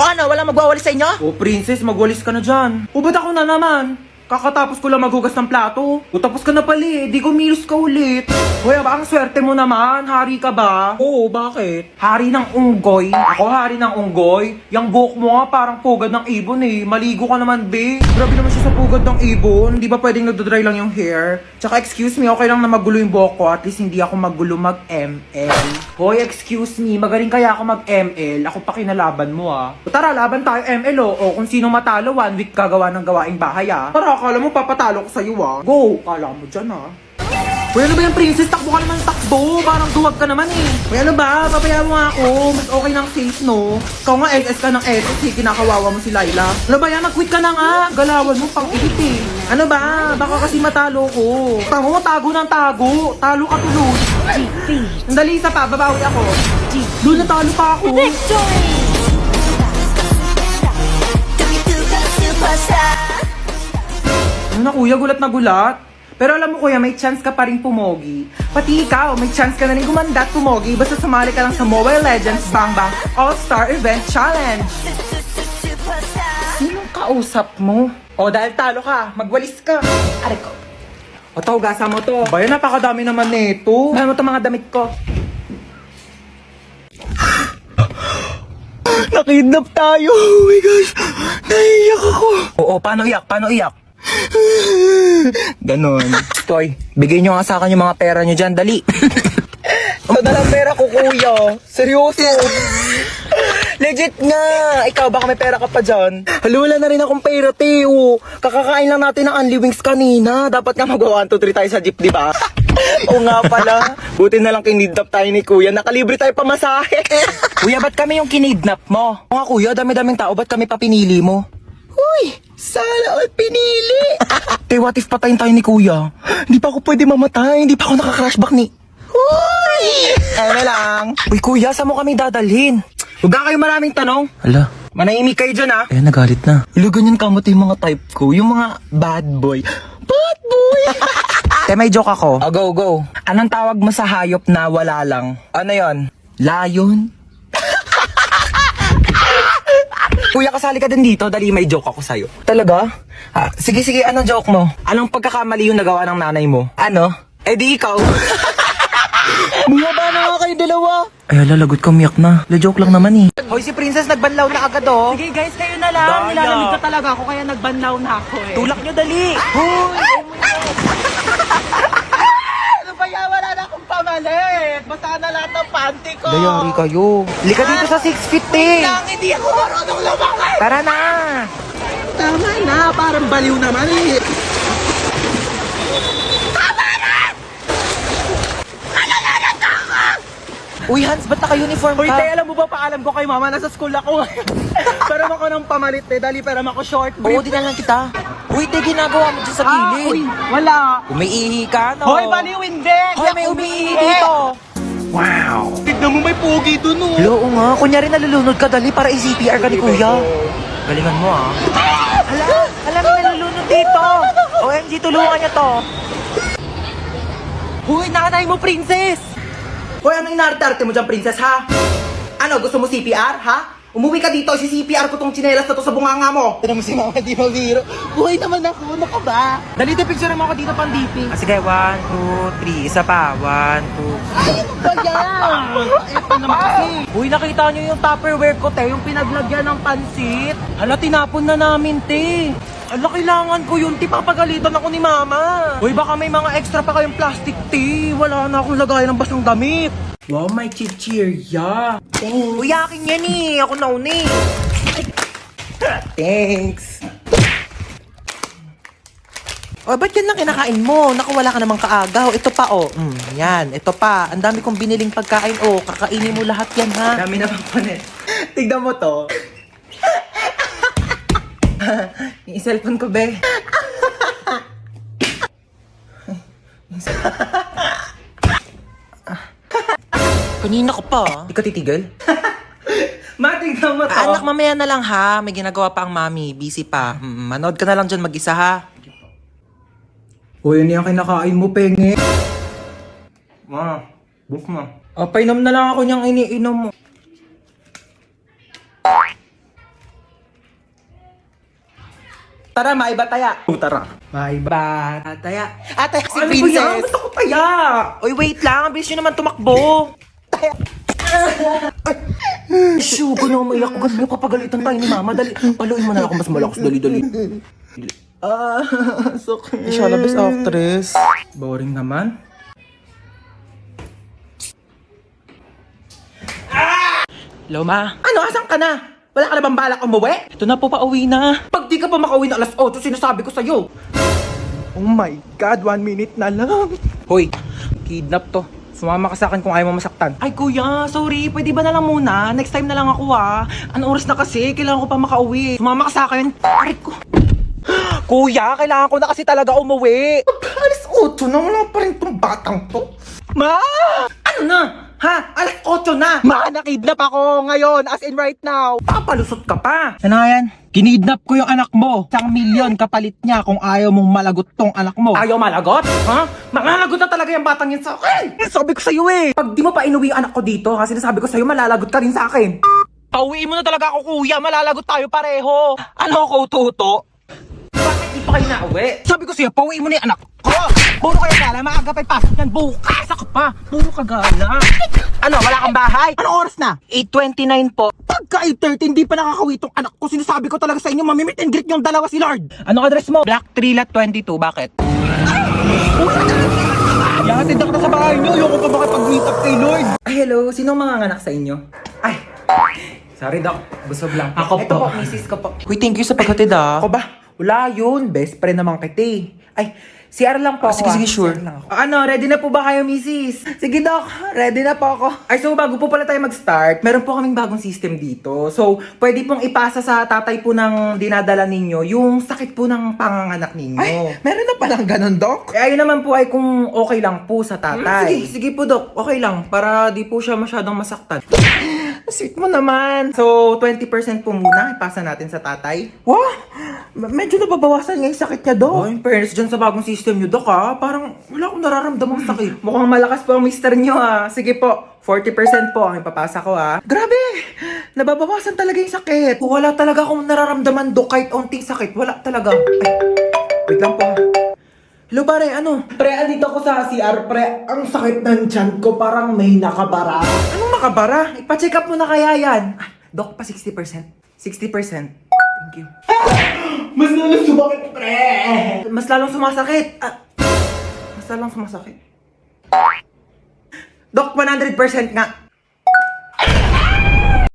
ano, walang magwawalis sa inyo? Oh, princess, magwalis ka na dyan. O, ba't ako na naman? Kakatapos ko lang maghugas ng plato. O, tapos ka na pala di kumilos ka ulit. Hoy, ang swerte mo naman. Hari ka ba? Oo, bakit? Hari ng unggoy. Ako hari ng unggoy? Yang buhok mo nga parang pugad ng ibon Maligo ka naman, be. Grabe naman siya sa pugad ng ibon. Di ba pwedeng nagdodry lang yung hair? Tsaka excuse me, okay lang na magulo yung buhok ko. At least hindi ako magulo mag-ML. Hoy, excuse me, magaling kaya ako mag-ML. Ako pa kinalaban mo O tara, laban tayo ML O kung sino matalo, 1 week gagawa ng gawaing bahay Tara, akala mo papatalo ko sa'yo Go! Kala mo dyan Uy, ano ba yung princess? Takbo ka naman takbo. Parang duwag ka naman Uy, ano ba? Papayaan mo nga ako. Mas okay ng safe, no? Ikaw nga SS ka ng SS kinakawawa mo si Laila. Ano ba yan? Mag-quit ka na nga. Galawan mo pang ihit Ano ba? Baka kasi matalo ko. Tamo, tago ng tago. Talo ka tuloy. Sandali, isa pa. Babawi ako. Doon natalo pa ako. Victory! Ano na kuya? Gulat na gulat. Pero alam mo kuya, may chance ka pa rin pumogi. Pati ikaw, may chance ka na rin gumanda at pumogi basta sumali ka lang sa Mobile Legends Bang Bang All-Star Event Challenge. Sinong kausap mo? O dahil talo ka, magwalis ka. Aray ko. O to, gasa mo to. Bayan, napakadami naman nito. Bayan mo to mga damit ko. Nakidnap tayo. Oh my gosh. Naiiyak ako. Oo, paano iyak? Paano iyak? Ganon. Toy, bigay nyo nga sa akin yung mga pera nyo dyan, dali. Ito na lang pera ko, kuya. Seryoso. Legit nga. Ikaw, baka may pera ka pa dyan. Hala, wala na rin akong pera, Teo. Kakakain lang natin ng Unli Wings kanina. Dapat nga mag-1, 2, 3 tayo sa jeep, di ba? Oo nga pala. Buti na lang kinidnap tayo ni kuya. Nakalibre tayo pamasahe. Kuya, ba't kami yung kinidnap mo? Oo nga, kuya, dami-daming tao. Ba't kami pa pinili mo? Uy, sana all pinili. Te, what if patayin tayo ni kuya? Hindi pa ako pwede mamatay. Hindi pa ako naka-crashback ni... Uy! Ano lang. Uy, kuya, saan mo kami dadalhin? Huwag na kayo maraming tanong. Hala. Manahimik kayo dyan, ha? Ayan, nagalit na. Hala, ganyan kamot yung mga type ko. Yung mga bad boy. Bad boy! Te, may joke ako. Oh, go, go. Anong tawag mo sa hayop na wala lang? Ano yon? Lion? Kuya, kasali ka din dito. Dali, may joke ako sa'yo. Talaga? Sige, sige. Anong joke mo? Anong pagkakamali yung nagawa ng nanay mo? Ano? Eh di ikaw. Bumaba na nga kayo dalawa. Ay, lalagot ka, umiyak na. La-joke lang naman Hoy, si Princess nagbanlaw na agad Sige guys, kayo na lang. Nilalamig ka talaga ako kaya nagbanlaw na ako Tulak nyo, dali. Hoy! Ano ba yan? Wala na akong pamalit. Basta na lahat ng panty ko. Dayari kayo. Lika dito sa 6 feet Lang, hindi ako marunong lumakay. Tara na. Tama na, parang baliw naman Uy, Hans, ba't naka-uniform ka? Uy, te, alam mo ba, paalam ko kay mama, nasa school ako. Pero ako ng pamalit, dali, pero ako short Oo, dinalan kita. Uy, te, ginagawa mo dyan sa gilid. Uy, wala. Umiihi ka, no? Hoy, baliw, hindi. Hoy, may umiihi dito. Wow. Tignan mo, may pogi dun, oh. Oo nga, kunyari nalulunod ka, dali para i-CPR ka ni kuya. Galingan mo, Hala, may nalulunod dito. OMG, tulungan niyo to. Uy, nanay mo, princess. Hoy, ano inaarte-arte mo dyan, princess, ha? Ano, gusto mo CPR, ha? Umuwi ka dito, si-CPR ko tong tsinelas na to sa bunganga mo. Tignan mo si mama, di mo biro. Buhay naman ako, ano ka ba? Dali, picture mo ako dito pang DP. Sige, 1, 2, 3, isa pa, 1, 2. Ay, ano ba yan? Ito naman kasi. Uy, nakita nyo yung Tupperware ko, te, yung pinaglagyan ng pansit. Hala, tinapon na namin, te. Ala, kailangan ko yun, te, papagalitan ako ni mama. Uy, baka may mga extra pa kayong plastic, te. Wala na akong lagayan ng basang damit. Wow, may chichirya. Thanks. Uy, akin yan Ako nauna Thanks. O, ba't yan lang kinakain mo? Naku, wala ka namang kaagaw. Ito pa, yan. Ito pa. Ang dami kong biniling pagkain. Kakainin mo lahat yan, ha? Dami namang panet. Tignan mo to. Yung cellphone ko, be. Kanina ka pa. Di ka titigil? Matignan mo to. Anak, mamaya na lang ha. May ginagawa pa ang mami. Busy pa. Manood ka na lang dyan mag-isa ha. O, yun yung kinakain mo, penge. Ma, book na. Painom na lang ako niyang iniinom mo. Tara, maiba taya. Tara. Maiba taya. Ate, si Ano ba yan? Princess. Gusto ko taya. Uy, wait lang. Ang bilis nyo naman tumakbo. Shoo, ko na umayak. Huwag mo kapagalitan tayo ni Mama. Dali. Paluin mo na ako mas malakas. Dali. Okay. Hindi siya labis actress. Boring naman. Hello, ma. Ano, asan ka na? Wala ka na bang balak umuwi? Ito na po, pauwi na. Pag di ka pa makauwi na alas 8, sinasabi ko sa'yo. Oh my God, 1 minute na lang. Hoy, kidnap to. Sumama ka sa akin kung ayaw mo masaktan. Ay, kuya, sorry. Pwede ba na lang muna? Next time na lang ako, ah. Anong oras na kasi? Kailangan ko pa makauwi. Sumama ka sa akin. Arit ko. Kuya, kailangan ko na kasi talaga umuwi. Alas 8 na, wala pa rin tong batang to. Ma! Ano na? Ha? Alas 8 na! Ma, nakidnap ako ngayon, as in right now. Papalusot ka pa. Ano nga yan? Kinidnap ko yung anak mo. 1,000,000 kapalit niya kung ayaw mong malagot tong anak mo. Ayaw malagot? Ha? Malalagot na talaga yung batang yun sa akin. Sabi ko sa'yo eh. Pag di mo pa inuwi yung anak ko dito, ha, sinasabi ko sa'yo, malalagot ka rin sa akin. Pauwiin mo na talaga ako, kuya. Malalagot tayo pareho. Ano ako, tuto? Bakit di pa kayo nauwi? Sabi ko sa'yo, pauwiin mo na yung anak ko. Puro kayo gala, maaga pa'y pasok yan. Bukas ako pa. Puro ka gala. Ano, wala kang bahay? Anong oras na? 8:29 po. Pagka 8:30, hindi pa nakakawi tong anak ko. Sinasabi ko talaga sa inyo, mamimit and greet yung dalawa si Lord. Anong address mo? Black 3 lot 22. Bakit? Yahatid ako na sa bahay niyo. Ayoko pa makipag-meet up kay Lord. Ay, hello. Sinong mga anak sa inyo? Ay, sorry, Doc. Busog lang. Ako Ito po. po, misis ko po. Uy, thank you sa paghatid ah. Ako ba? Wala yun. Best friend naman kita eh. Ay, CR lang po Ah, ako. sige, sure. CR lang ako. Ano, ready na po ba kayo, misis? Sige, Doc. Ready na po ako. Ay, so bago po pala tayo mag-start, meron po kaming bagong system dito. So, pwede pong ipasa sa tatay po ng dinadala ninyo yung sakit po ng panganganak ninyo. Ay, meron na palang ganun, Doc? Eh, ayun naman po ay kung okay lang po sa tatay. Sige po, Doc. Okay lang. Para di po siya masyadong masaktan. Sweet mo naman. So, 20% po muna ipasa natin sa tatay. Wow! Medyo nababawasan nga yung sakit niya, Doc. Oh, in fairness dyan sa bagong system nyo, Doc, ha? Parang wala akong nararamdamang sakit. Mukhang malakas po ang mister nyo, ha? Sige po, 40% po ang ipapasa ko, ha? Grabe! Nababawasan talaga yung sakit. Wala talaga akong nararamdaman, Doc, kahit onting sakit. Wala talaga. Ay, wait lang po, ha? Hello, pare, ano? Pre, andito ako sa CR, pre. Ang sakit ng tiyan ko, parang may nakabara. Anong makabara? Ipa-check up mo na kaya yan. Ah, Doc, pa 60%. 60%. Thank you. Mas nalang sumakit, pre! Mas lalong sumasakit. Mas lalong sumasakit. Doc, 100% nga.